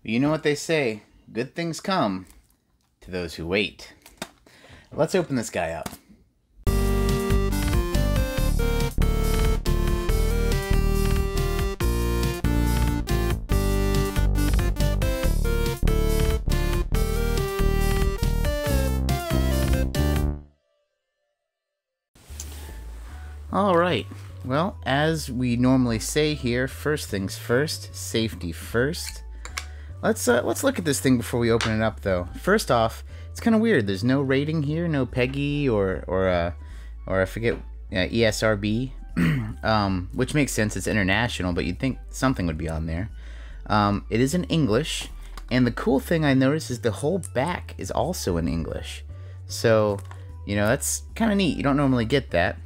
You know what they say, good things come to those who wait. Let's open this guy up. Alright, well, as we normally say here, first things first, safety first. Let's look at this thing before we open it up, though. First off, it's kind of weird. There's no rating here, no PEGI or I forget, ESRB, which makes sense. It's international, but you'd think something would be on there. It is in English, and the cool thing I noticed is the whole back is also in English. So, you know, that's kind of neat. You don't normally get that.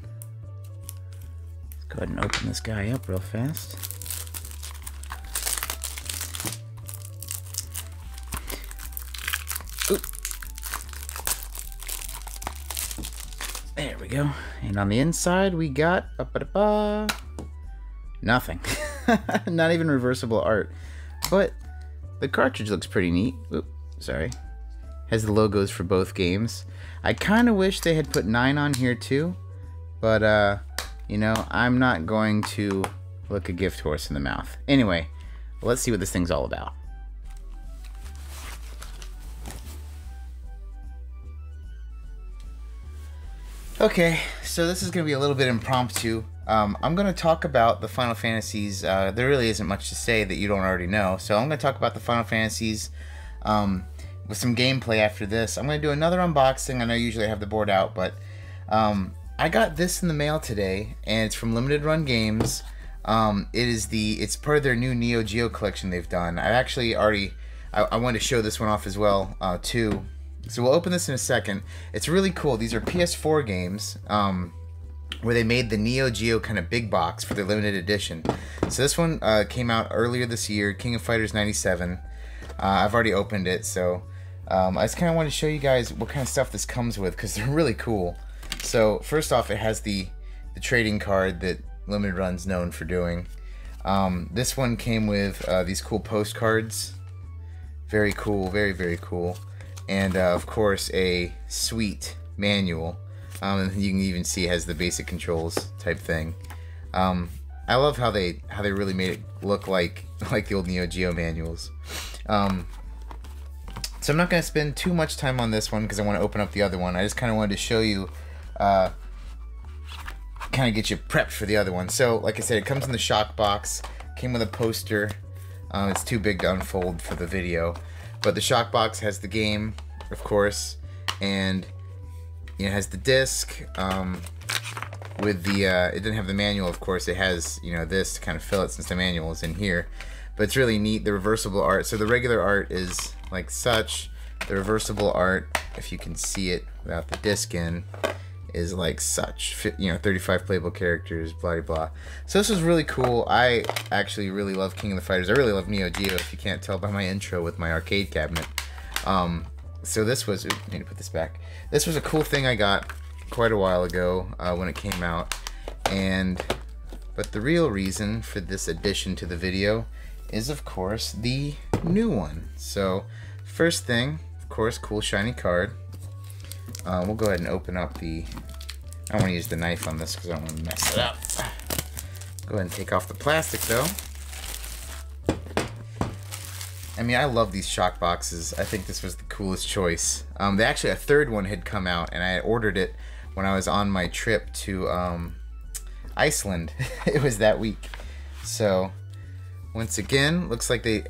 Let's go ahead and open this guy up real fast. There we go. And on the inside, we got nothing. Not even reversible art. But the cartridge looks pretty neat. Oop, sorry. Has the logos for both games. I kind of wish they had put 9 on here too. But, you know, I'm not going to look a gift horse in the mouth. Anyway, let's see what this thing's all about. Okay, so this is going to be a little bit impromptu. I'm going to talk about the Final Fantasies. There really isn't much to say that you don't already know. So I'm going to talk about the Final Fantasies with some gameplay after this. I'm going to do another unboxing. I know usually I have the board out, but I got this in the mail today, and it's from Limited Run Games. It's part of their new Neo Geo collection they've done. I actually already, I wanted to show this one off as well, too. So we'll open this in a second. It's really cool. These are PS4 games where they made the Neo Geo kind of big box for their limited edition. So this one came out earlier this year, King of Fighters 97. I've already opened it, so I just kind of wanted to show you guys what kind of stuff this comes with, because they're really cool. So first off, it has the trading card that Limited Run's known for doing. This one came with these cool postcards. Very cool, very, very cool. And of course a sweet manual, and you can even see it has the basic controls type thing. I love how they really made it look like the old Neo Geo manuals. So I'm not going to spend too much time on this one because I want to open up the other one. I just kind of wanted to show you, kind of get you prepped for the other one. So like I said, it comes in the shock box, came with a poster. It's too big to unfold for the video. But the shock box has the game, of course, and it has the disc. With the it didn't have the manual, of course. It has, you know, this to kind of fill it since the manual is in here. But it's really neat, the reversible art. So the regular art is like such. The reversible art, if you can see it without the disc in, is like such. You know, 35 playable characters, blah blah. So this was really cool. I actually really love King of the Fighters. I really love Neo Geo, if you can't tell by my intro with my arcade cabinet. So this was, oops, I need to put this back. This was a cool thing I got quite a while ago when it came out. But the real reason for this addition to the video is, of course, the new one. So first thing, of course, cool shiny card. We'll go ahead and open up the... I don't want to use the knife on this because I don't want to mess it up. Go ahead and take off the plastic, though. I mean, I love these shock boxes. I think this was the coolest choice. Actually, a third one had come out, and I had ordered it when I was on my trip to Iceland. It was that week. So, once again, looks like they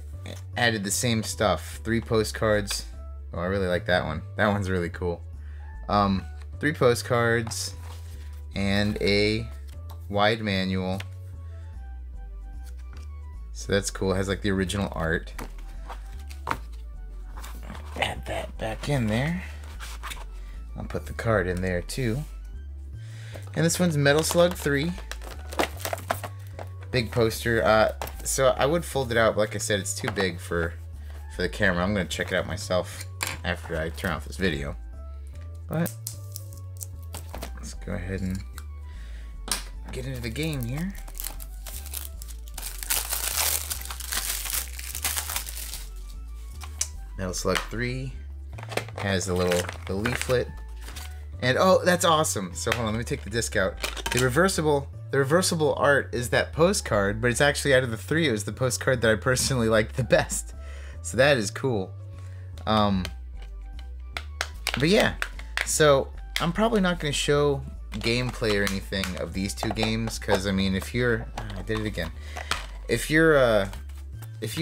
added the same stuff. 3 postcards. Oh, I really like that one. That one's really cool. 3 postcards and a wide manual. So that's cool. It has like the original art. Add that back in there. I'll put the card in there too. And this one's Metal Slug 3. Big poster. So I would fold it out, but like I said, it's too big for the camera. I'm gonna check it out myself after I turn off this video. But let's go ahead and get into the game here. Metal Slug 3 has the leaflet. And oh, that's awesome. So hold on, let me take the disc out. The reversible art is that postcard, but it's actually out of the 3, it was the postcard that I personally liked the best. So that is cool. But yeah, so I'm probably not going to show gameplay or anything of these two games, because I mean, if you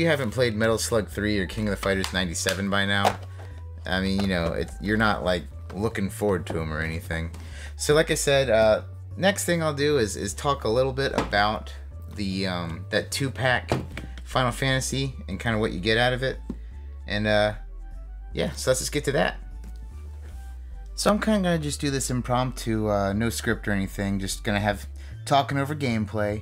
haven't played Metal Slug 3 or King of the Fighters 97 by now, I mean, you know, you're not like looking forward to them or anything. So like I said, next thing I'll do is talk a little bit about the that 2-pack Final Fantasy and kind of what you get out of it. And yeah, so let's just get to that. So I'm kind of gonna just do this impromptu, no script or anything, just gonna have talking over gameplay.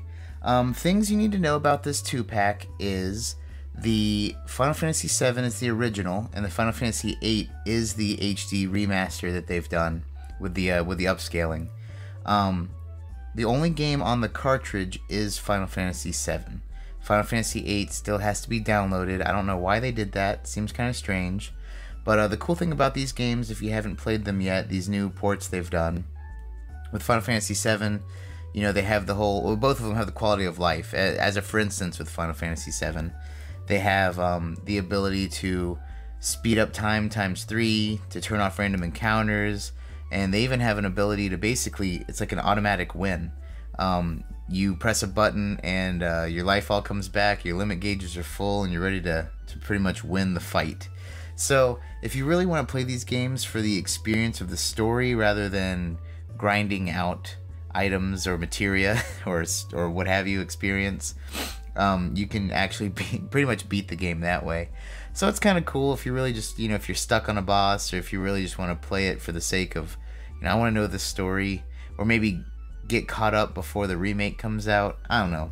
Things you need to know about this 2-pack is the Final Fantasy VII is the original, and the Final Fantasy VIII is the HD remaster that they've done with the upscaling. The only game on the cartridge is Final Fantasy VII. Final Fantasy VIII still has to be downloaded. I don't know why they did that. Seems kind of strange. But the cool thing about these games, if you haven't played them yet, these new ports they've done, with Final Fantasy VII, you know, they have the whole, well, both of them have the quality of life. As a for instance, with Final Fantasy VII, they have the ability to speed up time ×3, to turn off random encounters, and they even have an ability to basically, it's like an automatic win. You press a button and your life all comes back, your limit gauges are full, and you're ready to pretty much win the fight. So if you really want to play these games for the experience of the story rather than grinding out items or materia or what have you experience, you can actually pretty much beat the game that way. So it's kind of cool if you really just, you know, if you're stuck on a boss, or if you really just want to play it for the sake of, you know, I want to know the story, or maybe get caught up before the remake comes out. I don't know.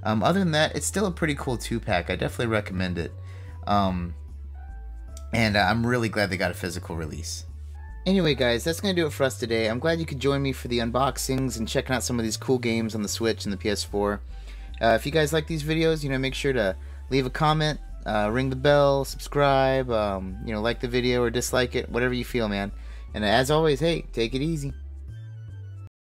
Other than that, it's still a pretty cool 2-pack. I definitely recommend it. And I'm really glad they got a physical release. Anyway guys, that's going to do it for us today. I'm glad you could join me for the unboxings and checking out some of these cool games on the Switch and the PS4. If you guys like these videos, you know, make sure to leave a comment, ring the bell, subscribe, you know, like the video or dislike it, whatever you feel, man. And as always, hey, take it easy.